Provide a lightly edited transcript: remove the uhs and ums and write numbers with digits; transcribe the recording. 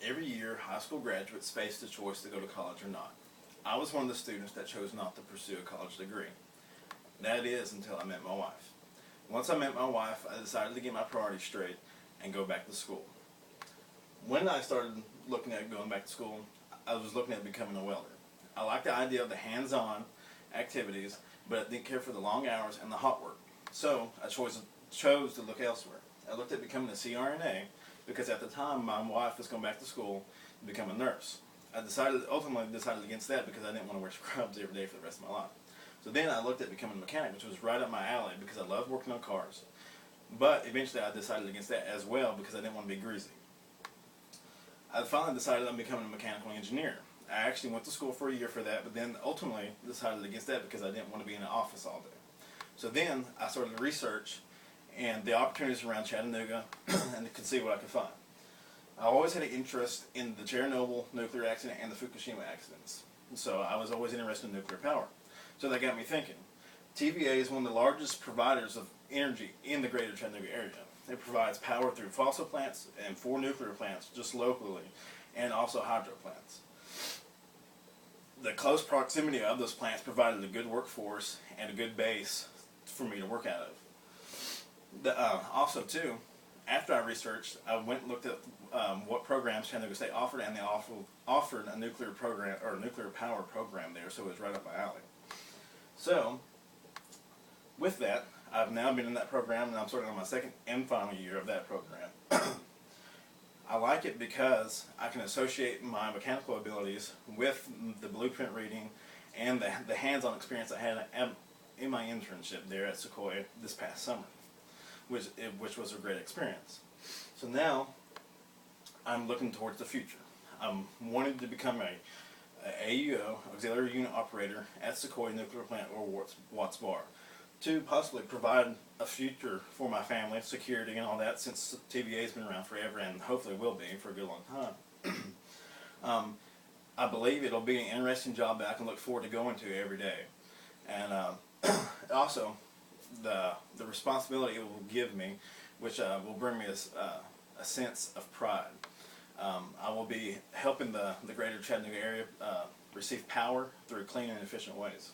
Every year, high school graduates face the choice to go to college or not. I was one of the students that chose not to pursue a college degree. That is until I met my wife. Once I met my wife, I decided to get my priorities straight and go back to school. When I started looking at going back to school, I was looking at becoming a welder. I liked the idea of the hands-on activities, but I didn't care for the long hours and the hot work. So I chose to look elsewhere. I looked at becoming a CRNA because at the time my wife was going back to school to become a nurse. Ultimately decided against that because I didn't want to wear scrubs every day for the rest of my life. So then I looked at becoming a mechanic, which was right up my alley because I love working on cars. But eventually I decided against that as well because I didn't want to be greasy. I finally decided on becoming a mechanical engineer. I actually went to school for a year for that, but then ultimately decided against that because I didn't want to be in an office all day. So then I started to research and the opportunities around Chattanooga and could see what I could find. I always had an interest in the Chernobyl nuclear accident and the Fukushima accidents. So I was always interested in nuclear power. So that got me thinking. TVA is one of the largest providers of energy in the greater Chattanooga area. It provides power through fossil plants and 4 nuclear plants just locally, and also hydro plants. The close proximity of those plants provided a good workforce and a good base for me to work out of. Also, too, after I researched, I went and looked at what programs Chattanooga State offered, and they offered a nuclear program or a nuclear power program there, so it was right up my alley. So, with that, I've now been in that program, and I'm starting on my second and final year of that program. I like it because I can associate my mechanical abilities with the blueprint reading and the hands-on experience I had in my internship there at Sequoia this past summer, which was a great experience. So now I'm looking towards the future. I'm wanting to become a AUO, Auxiliary Unit Operator, at Sequoia Nuclear Plant or Watts Bar, to possibly provide a future for my family, security and all that, since TVA has been around forever and hopefully will be for a good long time. I believe it'll be an interesting job that I can look forward to going to every day. And also, the responsibility it will give me, which will bring me a sense of pride. I will be helping the greater Chattanooga area receive power through clean and efficient ways.